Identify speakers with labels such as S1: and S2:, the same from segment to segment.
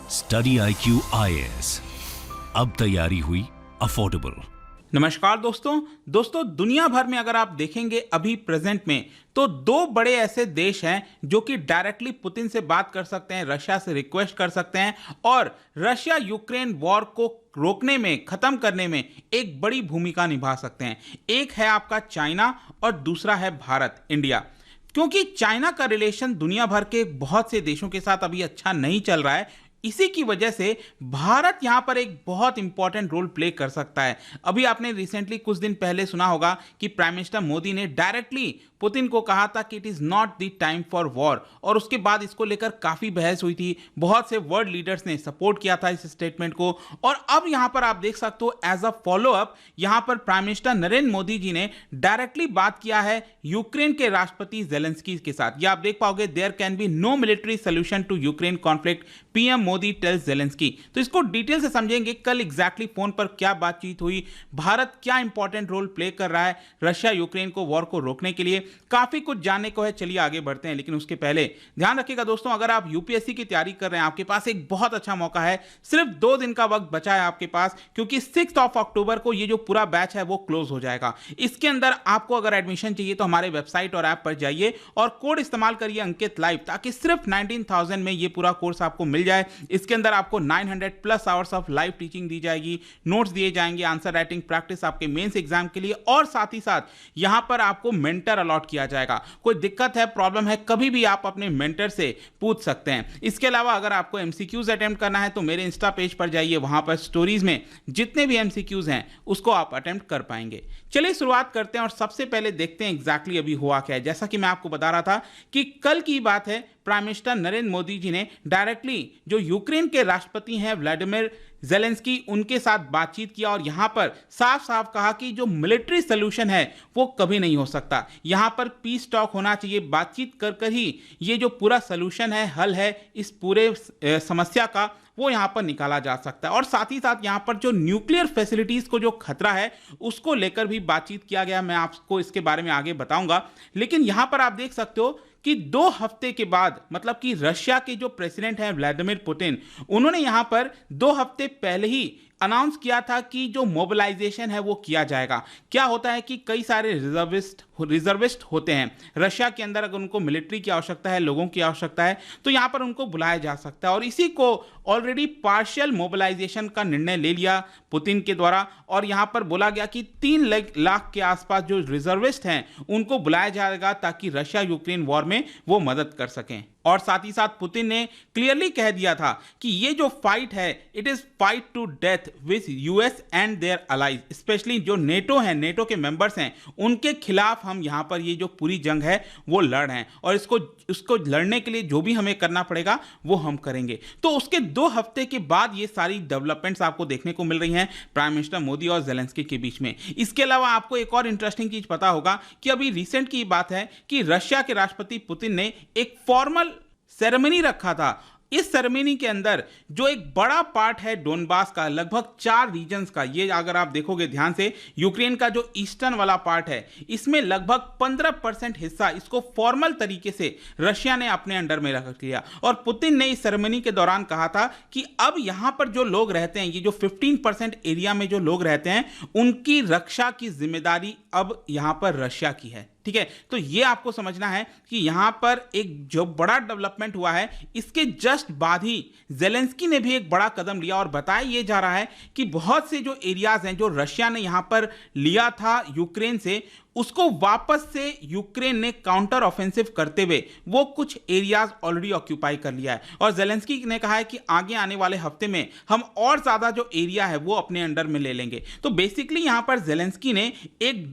S1: Study IQ IAS, अब तैयारी हुई अफोर्डेबल।
S2: नमस्कार दोस्तों दुनिया भर में अगर आप देखेंगे अभी प्रेजेंट में तो दो बड़े ऐसे देश हैं जो कि डायरेक्टली पुतिन से बात कर सकते हैं, रशिया से रिक्वेस्ट कर सकते हैं और रशिया यूक्रेन वॉर को रोकने में, खत्म करने में एक बड़ी भूमिका निभा सकते हैं। एक है आपका चाइना और दूसरा है भारत, इंडिया। क्योंकि चाइना का रिलेशन दुनिया भर के बहुत से देशों के साथ अभी अच्छा नहीं चल रहा है, इसी की वजह से भारत यहां पर एक बहुत इंपॉर्टेंट रोल प्ले कर सकता है। अभी आपने रिसेंटली कुछ दिन पहले सुना होगा कि प्राइम मिनिस्टर मोदी ने डायरेक्टली पुतिन को कहा था कि it is not the time for war, और उसके बाद इसको लेकर काफी बहस हुई थी। बहुत से वर्ल्ड लीडर्स ने सपोर्ट किया था इस स्टेटमेंट को, और अब यहां पर आप देख सकते हो एज अ फॉलो अप यहां पर प्राइम मिनिस्टर नरेंद्र मोदी जी ने डायरेक्टली बात किया है यूक्रेन के राष्ट्रपति जेलेंस्की के साथ। ये आप देख पाओगे, there can be no military solution to Ukraine conflict, PM Modi tells Zelenskyy. तो इसको डिटेल से समझेंगे, कल एग्जैक्टली फोन पर क्या बातचीत हुई, भारत क्या इंपॉर्टेंट रोल प्ले कर रहा है रशिया यूक्रेन को वॉर को रोकने के लिए, काफी कुछ जानने को है। चलिए आगे बढ़ते हैं, लेकिन उसके पहले ध्यान रखिएगा दोस्तों, अगर आप यूपीएससी की तैयारी कर रहे हैं, आपके पास एक बहुत अच्छा मौका है। सिर्फ 2 दिन का वक्त बचा है आपके पास, क्योंकि 6 अक्टूबर को ये जो पूरा बैच है वो क्लोज हो जाएगा। इसके अंदर आपको अगर एडमिशन चाहिए तो हमारे वेबसाइट और ऐप पर जाइए और कोड इस्तेमाल करिए अंकित लाइव, ताकि सिर्फ 19,000 में ये पूरा कोर्स आपको मिल जाए। इसके अंदर आपको 900+ आवर्स ऑफ लाइव टीचिंग दी जाएगी, नोट्स दिए जाएंगे, आंसर राइटिंग प्रैक्टिस आपके मेंस एग्जाम के लिए, और साथ ही साथ यहां पर आपको मेंटर अलॉट किया जाएगा। कोई दिक्कत है, प्रॉब्लम है, कभी भी आप अपने मेंटर से पूछ सकते हैं। इसके अलावा अगर आपको एमसीक्यूज अटेम्प्ट करना है तो मेरे इंस्टा पेज पर जाइए, वहां पर स्टोरीज में जितने भी एमसीक्यूज हैं उसको आप अटेम्प्ट कर पाएंगे। चलिए शुरुआत करते हैं और सबसे पहले देखते हैं एग्जैक्टली अभी हुआ क्या है। जैसा कि मैं आपको बता रहा था कि कल की बात है, प्राइम मिनिस्टर नरेंद्र मोदी जी ने डायरेक्टली जो यूक्रेन के राष्ट्रपति हैं व्लादिमीर जेलेंस्की, उनके साथ बातचीत किया और यहां पर साफ साफ कहा कि जो मिलिट्री सोल्यूशन है वो कभी नहीं हो सकता। यहां पर पीस टॉक होना चाहिए, बातचीत कर कर ही ये जो पूरा सोल्यूशन है, हल है इस पूरे समस्या का, वो यहां पर निकाला जा सकता है। और साथ ही साथ यहां पर जो न्यूक्लियर फैसिलिटीज को जो खतरा है उसको लेकर भी बातचीत किया गया। मैं आपको इसके बारे में आगे बताऊंगा, लेकिन यहां पर आप देख सकते हो कि 2 हफ्ते के बाद, मतलब कि रशिया के जो प्रेसिडेंट हैं व्लादिमीर पुतिन, उन्होंने यहां पर 2 हफ्ते पहले ही अनाउंस किया था कि जो मोबिलाइजेशन है वो किया जाएगा। क्या होता है कि कई सारे रिजर्विस्ट होते हैं रशिया के अंदर, अगर उनको मिलिट्री की आवश्यकता है, लोगों की आवश्यकता है, तो यहां पर उनको बुलाया जा सकता है। और इसी को ऑलरेडी पार्शियल मोबिलाइजेशन का निर्णय ले लिया पुतिन के द्वारा, और यहां पर बोला गया कि 3 लाख के आसपास जो रिजर्विस्ट हैं उनको बुलाया जाएगा, ताकि रशिया यूक्रेन वॉर में वो मदद कर सकें। और साथ ही साथ पुतिन ने क्लियरली कह दिया था कि ये जो फाइट है, it is fight to death with US and their allies, specially जो नेटो हैं, नेटो के मेंबर्स हैं, उनके खिलाफ हम यहां पर ये जो पूरी जंग है वो लड़ रहे हैं, और इसको लड़ने के लिए जो भी हमें करना पड़ेगा वो हम करेंगे। तो उसके 2 हफ्ते के बाद ये सारी डेवलपमेंट्स आपको देखने को मिल रही हैं प्राइम मिनिस्टर मोदी और जेलेंस्की के बीच में। इसके अलावा आपको एक और इंटरेस्टिंग चीज पता होगा कि अभी रिसेंट की बात है कि रशिया के राष्ट्रपति पुतिन ने एक फॉर्मल सेरेमनी रखा था। इस सेरेमनी के अंदर जो एक बड़ा पार्ट है डोनबास का, लगभग 4 रीजन्स का, ये अगर आप देखोगे ध्यान से, यूक्रेन का जो ईस्टर्न वाला पार्ट है, इसमें लगभग 15% हिस्सा इसको फॉर्मल तरीके से रशिया ने अपने अंडर में रख लिया। और पुतिन ने इस सेरेमनी के दौरान कहा था कि अब यहां पर जो लोग रहते हैं, ये जो 15% एरिया में जो लोग रहते हैं, उनकी रक्षा की जिम्मेदारी अब यहां पर रशिया की है। ठीक है, तो ये आपको समझना है कि यहां पर एक जो बड़ा डेवलपमेंट हुआ है, इसके जस्ट बाद ही जेलेंस्की ने भी एक बड़ा कदम लिया, और बताया ये जा रहा है कि बहुत से जो एरियाज हैं जो रशिया ने यहां पर लिया था यूक्रेन से, उसको वापस से यूक्रेन ने काउंटर ऑफेंसिव करते हुए वो कुछ एरियाज ऑलरेडी ऑक्यूपाई कर लिया है। और जेलेंस्की ने कहा है कि आगे आने वाले हफ्ते में हम और ज्यादा जो एरिया है वो अपने अंडर में ले लेंगे। तो बेसिकली यहां पर जेलेंस्की ने एक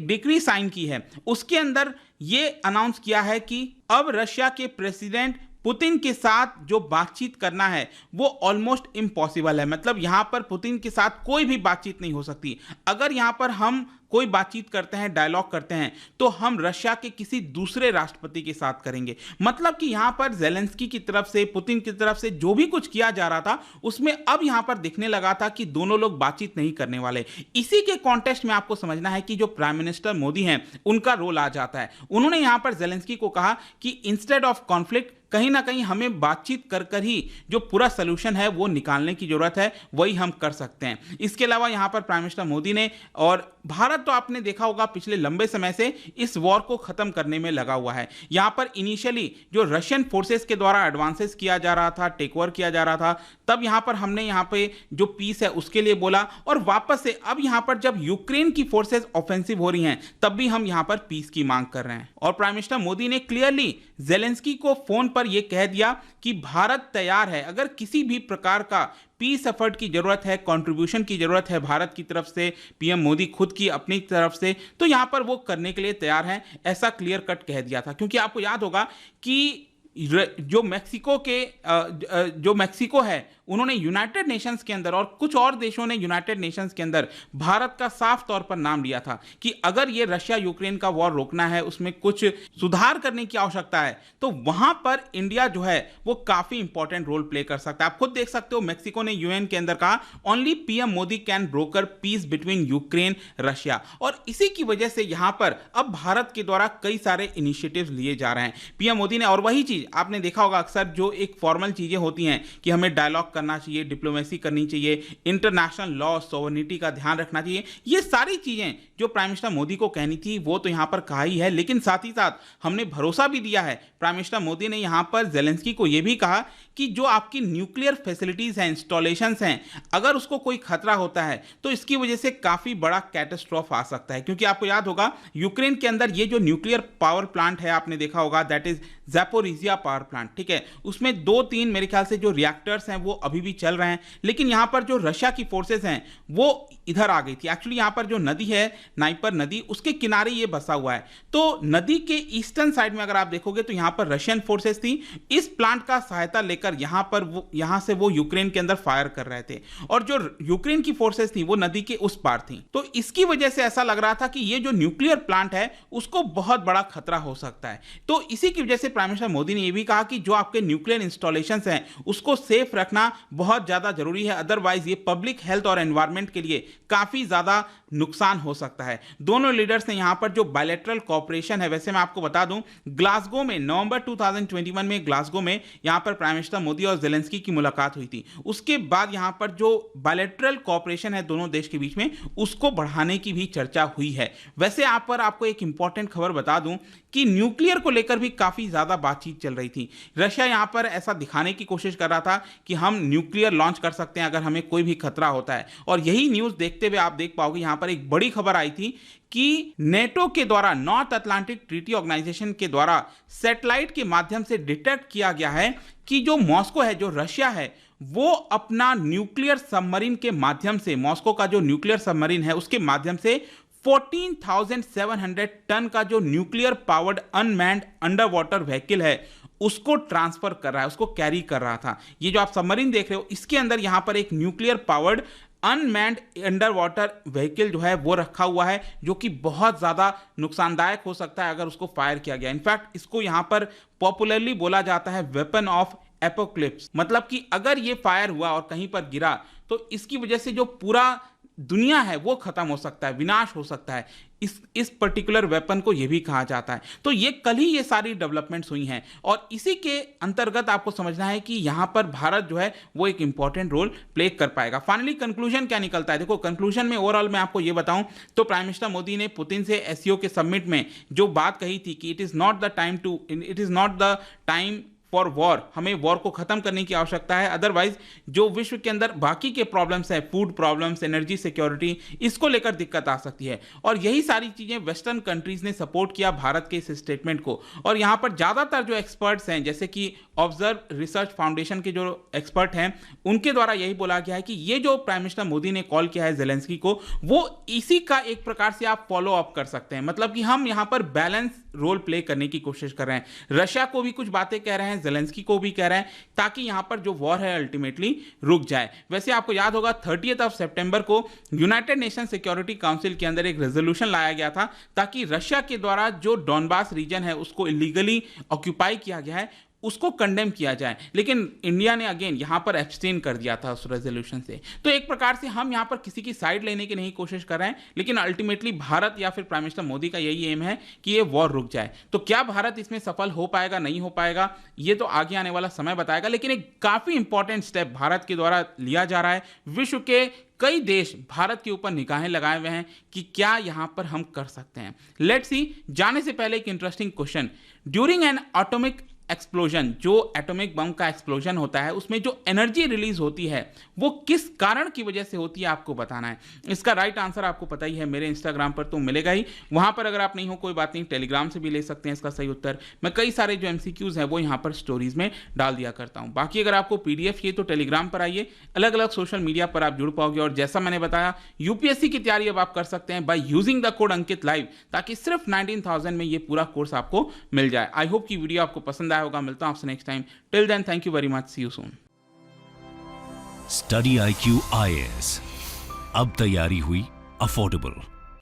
S2: डिक्री साइन की है, उसके अंदर ये अनाउंस किया है कि अब रशिया के प्रेसिडेंट पुतिन के साथ जो बातचीत करना है वो ऑलमोस्ट इम्पॉसिबल है। मतलब यहां पर पुतिन के साथ कोई भी बातचीत नहीं हो सकती। अगर यहां पर हम कोई बातचीत करते हैं, डायलॉग करते हैं, तो हम रशिया के किसी दूसरे राष्ट्रपति के साथ करेंगे। मतलब कि यहां पर जेलेंस्की की तरफ से, पुतिन की तरफ से जो भी कुछ किया जा रहा था, उसमें अब यहां पर दिखने लगा था कि दोनों लोग बातचीत नहीं करने वाले। इसी के कॉन्टेक्स्ट में आपको समझना है कि जो प्राइम मिनिस्टर मोदी हैं, उनका रोल आ जाता है। उन्होंने यहां पर जेलेंस्की को कहा कि इंस्टेड ऑफ कॉन्फ्लिक्ट कहीं ना कहीं हमें बातचीत कर कर ही जो पूरा सोल्यूशन है वो निकालने की जरूरत है, वही हम कर सकते हैं। इसके अलावा यहां पर प्राइम मिनिस्टर मोदी ने, और भारत तो आपने देखा होगा पिछले लंबे समय से इस वॉर को खत्म करने में लगा हुआ है। यहां पर इनिशियली जो रशियन फोर्सेस के द्वारा एडवांसेस किया जा रहा था, टेक ओवर किया जा रहा था, तब यहां पर हमने यहां पे जो पीस है उसके लिए बोला, और वापस से अब यहां पर जब यूक्रेन की फोर्सेस ऑफेंसिव हो रही हैं तब भी हम यहां पर पीस की मांग कर रहे हैं। और प्राइम मिनिस्टर मोदी ने क्लियरली जेलेंस्की को फोन पर यह कह दिया कि भारत तैयार है, अगर किसी भी प्रकार का पीस एफर्ट की जरूरत है, कंट्रीब्यूशन की जरूरत है भारत की तरफ से, पीएम मोदी खुद की अपनी तरफ से, तो यहां पर वो करने के लिए तैयार हैं, ऐसा क्लियर कट कह दिया था। क्योंकि आपको याद होगा कि जो मैक्सिको है उन्होंने यूनाइटेड नेशंस के अंदर, और कुछ और देशों ने यूनाइटेड नेशंस के अंदर भारत का साफ तौर पर नाम लिया था कि अगर ये रशिया यूक्रेन का वॉर रोकना है, उसमें कुछ सुधार करने की आवश्यकता है, तो वहां पर इंडिया जो है वो काफी इंपॉर्टेंट रोल प्ले कर सकता है। आप खुद देख सकते हो मैक्सिको ने यूएन के अंदर कहा only PM Modi can broker peace between Ukraine Russia, और इसी की वजह से यहां पर अब भारत के द्वारा कई सारे इनिशिएटिव्स लिए जा रहे हैं पीएम मोदी ने। और वही चीज आपने देखा होगा अक्सर जो एक फॉर्मल चीजें होती हैं कि हमें डायलॉग करना चाहिए, डिप्लोमेसी करनी चाहिए, इंटरनेशनल लॉ सोवरेनिटी का ध्यान रखना चाहिए, ये सारी चीजें जो प्राइम मिनिस्टर मोदी को कहनी थी वो तो यहां पर कहा ही है, लेकिन साथ ही साथ हमने भरोसा भी दिया है। प्राइम मिनिस्टर मोदी ने यहां पर जेलेंस्की को यह भी कहा कि जो आपकी न्यूक्लियर फैसिलिटीज हैं, इंस्टॉलेशंस हैं, अगर उसको कोई खतरा होता है तो इसकी वजह से काफी बड़ा कैटास्ट्रोफ आ सकता है। क्योंकि आपको याद होगा यूक्रेन के अंदर ये जो न्यूक्लियर पावर प्लांट है, आपने देखा होगा, that is Zaporizhzhia power plant, ठीक है, उसमें 2-3 मेरे ख्याल से जो रिएक्टर्स हैं वो अभी भी चल रहे हैं, लेकिन यहां पर जो रशिया की फोर्सेस हैं वो इधर आ गई थी। एक्चुअली यहां पर जो नदी है नाइपर नदी, उसके किनारे ये बसा हुआ है, तो नदी के ईस्टर्न साइड में अगर आप देखोगे तो यहां पर रशियन फोर्सेस थी, इस प्लांट का सहायता लेकर यहां से वो यूक्रेन के अंदर फायर कर रहे थे, और जो यूक्रेन की फोर्सेस थी वो नदी के उस पार थी। तो इसकी वजह से ऐसा लग रहा था कि ये जो न्यूक्लियर प्लांट है उसको बहुत बड़ा खतरा हो सकता है। तो इसी की वजह से प्राइम मिनिस्टर मोदी ने यह भी कहा कि जो आपके न्यूक्लियर इंस्टॉलेशंस हैं उसको सेफ रखना बहुत ज्यादा जरूरी है, अदरवाइज ये पब्लिक हेल्थ और एनवायरनमेंट के लिए काफी ज्यादा नुकसान हो सकता है। दोनों लीडर्स ने यहां पर जो बायलैटरल कोऑपरेशन है, वैसे मैं आपको बता दूं ग्लासगो में नवंबर 2021 में ग्लासगो में यहां पर प्राइम मिनिस्टर मोदी और जेलेंस्की की मुलाकात हुई थी। उसके बाद यहां पर जो बायलैटरल कोऑपरेशन है दोनों देश के बीच में, उसको बढ़ाने की भी चर्चा हुई है। वैसे आप पर आपको एक इंपॉर्टेंट खबर बता दूं कि न्यूक्लियर को लेकर भी काफी ज्यादा बातचीत चल रही थी। रशिया यहां पर ऐसा दिखाने की कोशिश कर रहा था कि हम न्यूक्लियर लॉन्च कर सकते हैं अगर हमें कोई भी खतरा होता है, और यही न्यूज देखते हुए आप देख पाओगे यहां पर एक बड़ी खबर आई थी कि नेटो के द्वारा, नॉर्थ अटलांटिक ट्रीटी ऑर्गेनाइजेशन के द्वारा सैटेलाइट के माध्यम से डिटेक्ट किया गया है कि जो मॉस्को है, जो रशिया है, वो अपना न्यूक्लियर सबमरीन के माध्यम से, मॉस्को का जो न्यूक्लियर सबमरीन है उसके माध्यम से 14,700 टन का जो nuclear powered unmanned under water vehicle है उसको ट्रांसफर कर रहा है, उसको कैरी कर रहा था। ये जो आप सबमरीन देख रहे हो इसके अंदर यहां पर एक nuclear powered unmanned under water vehicle जो है वो रखा हुआ है, जो कि बहुत ज्यादा नुकसानदायक हो सकता है अगर उसको फायर किया गया। इनफैक्ट इसको यहां पर पॉपुलरली बोला जाता है वेपन ऑफ एपोक्लिप्स, मतलब कि अगर ये फायर हुआ और कहीं पर गिरा तो इसकी वजह से जो पूरा दुनिया है वो खत्म हो सकता है, विनाश हो सकता है। इस पर्टिकुलर वेपन को ये भी कहा जाता है। तो ये कल ही ये सारी डेवलपमेंट्स हुई हैं, और इसी के अंतर्गत आपको समझना है कि यहां पर भारत जो है वो एक इंपॉर्टेंट रोल प्ले कर पाएगा। फाइनली कंक्लूजन क्या निकलता है, देखो कंक्लूजन में ओवरऑल मैं आपको ये बताऊं तो प्राइम मिनिस्टर मोदी ने पुतिन से एससीओ के समिट में जो बात कही थी कि it is not the time for war, हमें वॉर को खत्म करने की आवश्यकता है, अदरवाइज जो विश्व के अंदर बाकी के प्रॉब्लम्स हैं, फूड प्रॉब्लम्स, एनर्जी सिक्योरिटी, इसको लेकर दिक्कत आ सकती है। और यही सारी चीजें वेस्टर्न कंट्रीज ने सपोर्ट किया भारत के इस स्टेटमेंट को। और यहां पर ज्यादातर जो एक्सपर्ट्स हैं, जैसे कि ऑब्जर्व रिसर्च फाउंडेशन के जो एक्सपर्ट हैं, उनके द्वारा यही बोला गया है कि ये जो प्राइम मिनिस्टर मोदी ने कॉल किया है जेलेंस्की को, वो इसी का एक प्रकार से आप फॉलो अप कर सकते हैं। मतलब कि हम यहां पर बैलेंस रोल प्ले करने की कोशिश कर रहे हैं, रशिया को भी कुछ बातें कह रहे हैं, जेलेंस्की को भी कह रहे हैं, ताकि यहां पर जो वॉर है अल्टीमेटली रुक जाए। वैसे आपको याद होगा 30 सितंबर को यूनाइटेड नेशन सिक्योरिटी काउंसिल के अंदर एक रेजोल्यूशन लाया गया था ताकि रशिया के द्वारा जो डॉनबास रीजन है उसको इलीगली ऑक्यूपाई किया गया है उसको कंडेम किया जाए, लेकिन इंडिया ने अगेन यहाँ पर एब्सटेन कर दिया था उस रेजोल्यूशन से। तो एक प्रकार से हम यहाँ पर किसी की साइड लेने की नहीं कोशिश कर रहे हैं, लेकिन अल्टीमेटली भारत या फिर प्राइम मिनिस्टर मोदी का यही एम है कि ये वॉर रुक जाए। तो क्या भारत इसमें सफल हो पाएगा, नहीं हो पाएगा, ये तो आगे आने वाला समय बताएगा, लेकिन एक काफी इंपॉर्टेंट स्टेप भारत के द्वारा लिया जा रहा है। विश्व के कई देश भारत के ऊपर निगाहें लगाए हुए हैं कि क्या यहां पर हम कर सकते हैं। Let's see. जाने से पहले एक interesting question, during an atomic explosion, जो एटॉमिक बम का एक्सप्लोजन होता है उसमें जो एनर्जी रिलीज होती है वो किस कारण की वजह से होती है, आपको बताना है। इसका राइट आंसर आपको पता ही है, मेरे इंस्टाग्राम पर तो मिलेगा ही, वहां पर अगर आप नहीं हो कोई बात नहीं, टेलीग्राम से भी ले सकते हैं इसका सही उत्तर। मैं कई सारे जो एमसीक्यूज हैं वो यहां पर स्टोरीज में डाल दिया करता हूं। बाकी अगर आपको पीडीएफ चाहिए तो टेलीग्राम पर आइए, अलग अलग सोशल मीडिया पर आप जुड़ पाओगे। और जैसा मैंने बताया, यूपीएससी की तैयारी अब आप कर सकते हैं by using the code Ankit live, ताकि सिर्फ 19,000 में ये पूरा कोर्स आपको मिल जाए। आई होप कि वीडियो आपको पसंद आया होगा। मिलता हूं आपसे next time. Till then, thank you very much, see you soon.
S1: Study IQ IAS, अब तैयारी हुई अफोर्डेबल।